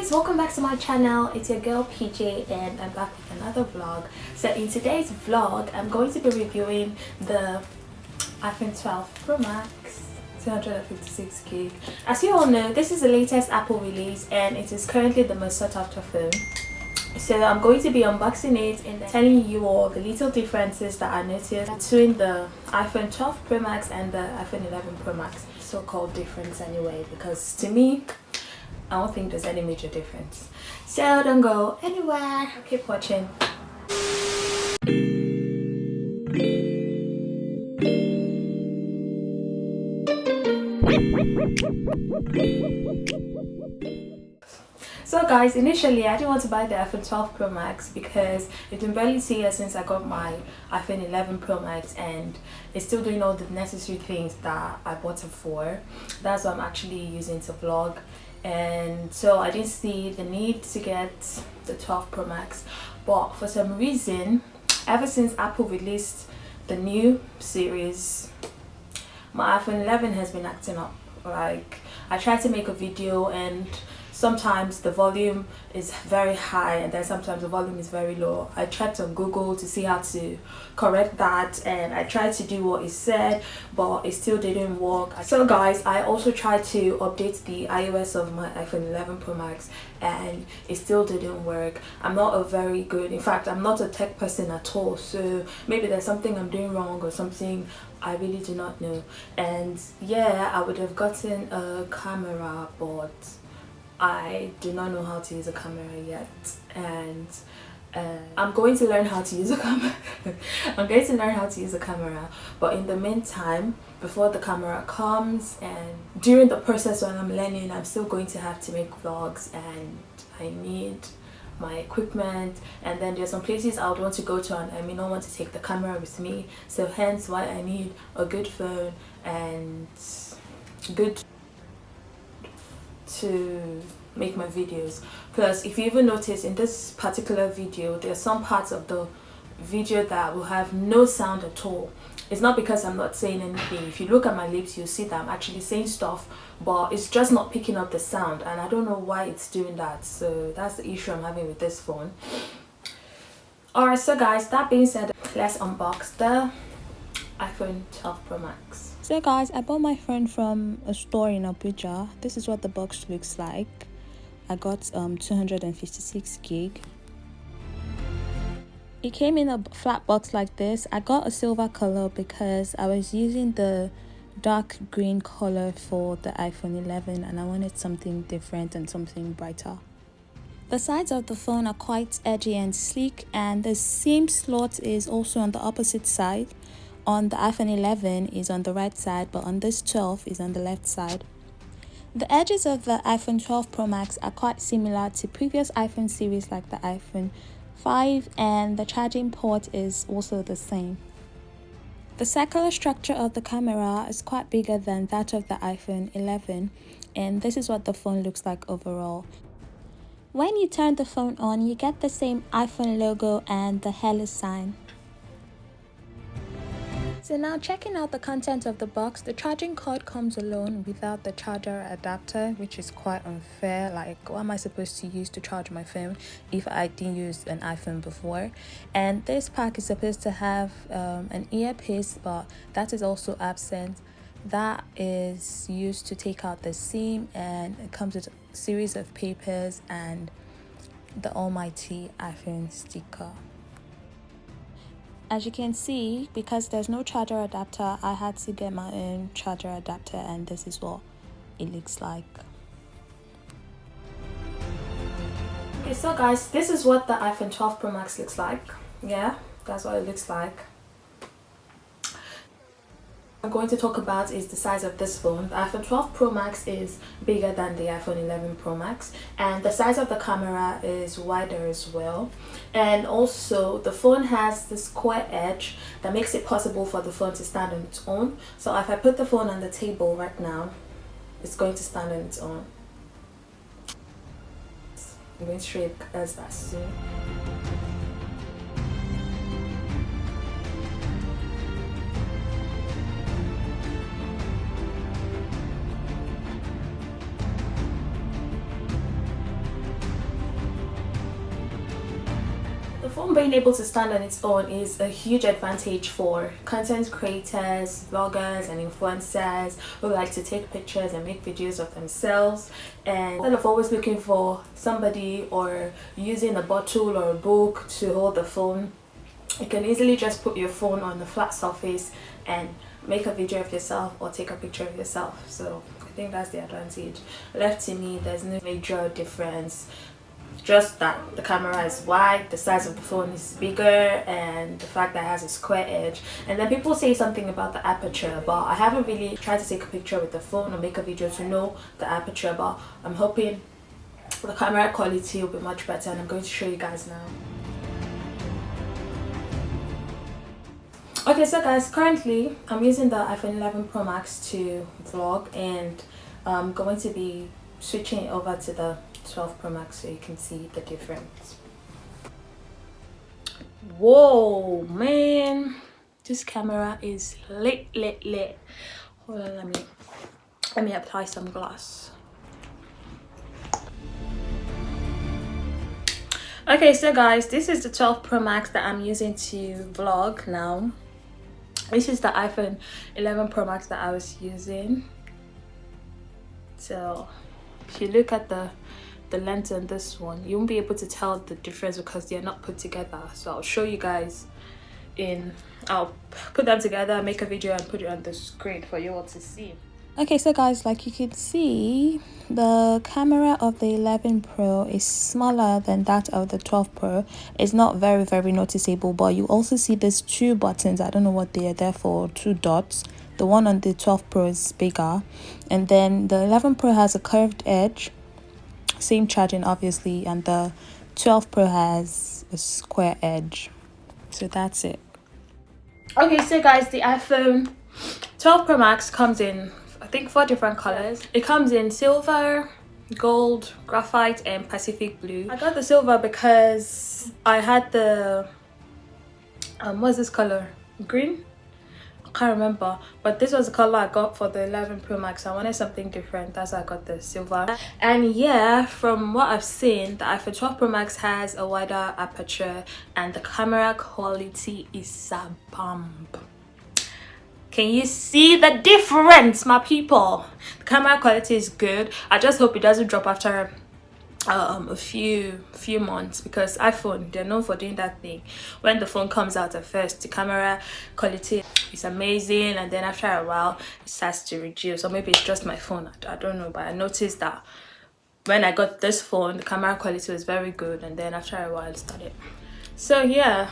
guys, welcome back to my channel. It's your girl PJ and I'm back with another vlog. So in today's vlog I'm going to be reviewing the iPhone 12 Pro Max 256 gig. As you all know, this is the latest Apple release and it is currently the most sought after phone. So I'm going to be unboxing it and telling you all the little differences that I noticed between the iPhone 12 Pro Max and the iPhone 11 Pro Max. So-called difference anyway, because to me I don't think there's any major difference. So don't go anywhere. Keep watching. So guys, initially I didn't want to buy the iPhone 12 Pro Max because it's been barely 2 years since I got my iPhone 11 Pro Max and it's still doing all the necessary things that I bought it for. That's what I'm actually using to vlog, and so I didn't see the need to get the 12 Pro Max. But for some reason, ever since Apple released the new series, my iPhone 11 has been acting up. Like, I tried to make a video and sometimes the volume is very high and then sometimes the volume is very low. I checked on Google to see how to correct that and I tried to do what it said, but it still didn't work. So guys, I also tried to update the iOS of my iPhone 11 Pro Max and it still didn't work. I'm not a very good, in fact I'm not a tech person at all, so maybe there's something I'm doing wrong or something I really do not know. And yeah, I would have gotten a camera, but I do not know how to use a camera yet, and I'm going to learn how to use a camera. I'm going to learn how to use a camera, but in the meantime, before the camera comes and during the process when I'm learning, I'm still going to have to make vlogs and I need my equipment, and then there's some places I would want to go to and I may not want to take the camera with me, so hence why I need a good phone and good to make my videos. Plus, if you even notice in this particular video, there's some parts of the video that will have no sound at all. It's not because I'm not saying anything. If you look at my lips, you'll see that I'm actually saying stuff, but it's just not picking up the sound and I don't know why it's doing that. So that's the issue I'm having with this phone. Alright, so guys, that being said, let's unbox the iPhone 12 Pro Max. So guys, I bought my phone from a store in Abuja. This is what the box looks like. I got 256 gig. It came in a flat box like this. I got a silver color because I was using the dark green color for the iPhone 11 and I wanted something different and something brighter. The sides of the phone are quite edgy and sleek, and the SIM slot is also on the opposite side. On the iPhone 11 is on the right side, but on this 12 is on the left side. The edges of the iPhone 12 Pro Max are quite similar to previous iPhone series like the iPhone 5, and the charging port is also the same. The circular structure of the camera is quite bigger than that of the iPhone 11, and this is what the phone looks like overall. When you turn the phone on, you get the same iPhone logo and the hello sign. So now, checking out the content of the box, the charging cord comes alone without the charger adapter, which is quite unfair. Like, what am I supposed to use to charge my phone if I didn't use an iPhone before? And this pack is supposed to have an earpiece, but that is also absent. That is used to take out the SIM, and it comes with a series of papers and the almighty iPhone sticker. As you can see, because there's no charger adapter, I had to get my own charger adapter, and this is what it looks like. Okay, so guys, this is what the iPhone 12 Pro Max looks like. Yeah, that's what it looks like. I'm going to talk about is the size of this phone. The iPhone 12 Pro Max is bigger than the iPhone 11 Pro Max, and the size of the camera is wider as well. And also the phone has this square edge that makes it possible for the phone to stand on its own. So if I put the phone on the table right now, it's going to stand on its own. I'm going to show you as that soon. phone being able to stand on its own is a huge advantage for content creators, vloggers and influencers who like to take pictures and make videos of themselves, and instead of always looking for somebody or using a bottle or a book to hold the phone, you can easily just put your phone on a flat surface and make a video of yourself or take a picture of yourself. So I think that's the advantage. Left to me, there's no major difference, just that the camera is wide, the size of the phone is bigger, and the fact that it has a square edge. And then people say something about the aperture, but I haven't really tried to take a picture with the phone or make a video to know the aperture, but I'm hoping the camera quality will be much better, and I'm going to show you guys now. Okay, so guys, currently I'm using the iPhone 11 Pro Max to vlog, and I'm going to be switching over to the 12 Pro Max so you can see the difference. Whoa, man, this camera is lit. Hold on, let me apply some gloss. Okay, so guys, this is the 12 Pro Max that I'm using to vlog now. This is the iPhone 11 Pro Max that I was using. So if you look at the lens on this one, you won't be able to tell the difference because they're not put together. So I'll show you guys I'll put them together, make a video and put it on the screen for you all to see. Okay, so guys, like you can see, the camera of the 11 Pro is smaller than that of the 12 Pro. It's not very noticeable, but you also see these two buttons. I don't know what they are there for, two dots. The one on the 12 Pro is bigger, and then the 11 Pro has a curved edge, same charging obviously, and the 12 Pro has a square edge. So that's it. Okay, so guys, the iPhone 12 Pro Max comes in, I think, 4 different colors. It comes in silver, gold, graphite and Pacific blue. I got the silver because I had the what's this color, green? I can't remember, but this was the color I got for the 11 Pro Max. I wanted something different, that's why I got the silver. And yeah, from what I've seen, the iPhone 12 Pro Max has a wider aperture and the camera quality is a bomb. Can you see the difference, my people? The camera quality is good. I just hope it doesn't drop after a few months, because iPhone, they're known for doing that thing. When the phone comes out at first, the camera quality is amazing, and then after a while it starts to reduce. Or maybe it's just my phone, I don't know, but I noticed that when I got this phone, the camera quality was very good, and then after a while it started. So yeah,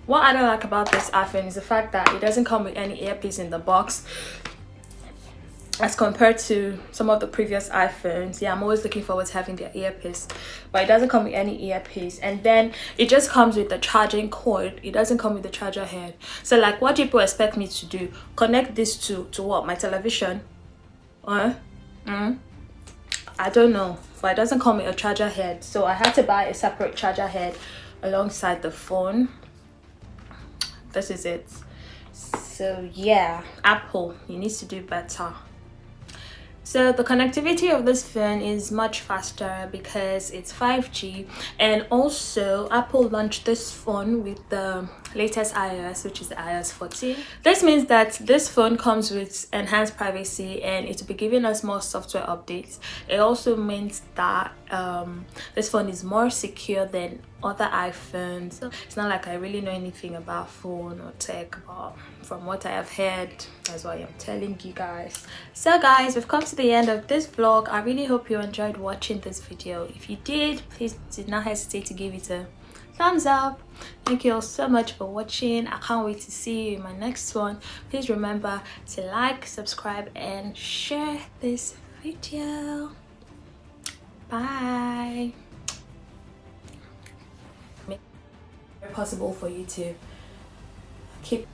what I don't like about this iPhone is the fact that it doesn't come with any earpiece in the box, as compared to some of the previous iPhones. Yeah, I'm always looking forward to having the earpiece, but it doesn't come with any earpiece. And then it just comes with the charging cord. It doesn't come with the charger head. So like, what do people expect me to do? Connect this to what, my television? I don't know, but it doesn't come with a charger head, so I had to buy a separate charger head alongside the phone. This is it. So yeah, Apple, you need to do better. So the connectivity of this phone is much faster because it's 5G, and also Apple launched this phone with the latest iOS, which is the iOS 14. This means that this phone comes with enhanced privacy and it will be giving us more software updates. It also means that this phone is more secure than other iPhones. So it's not like I really know anything about phone or tech, but from what I have heard, that's why I'm telling you guys. So guys, we've come to the end of this vlog. I really hope you enjoyed watching this video. If you did, please do not hesitate to give it a thumbs up. Thank you all so much for watching. I can't wait to see you in my next one. Please remember to like, subscribe and share this video. Bye. Make it possible for you to keep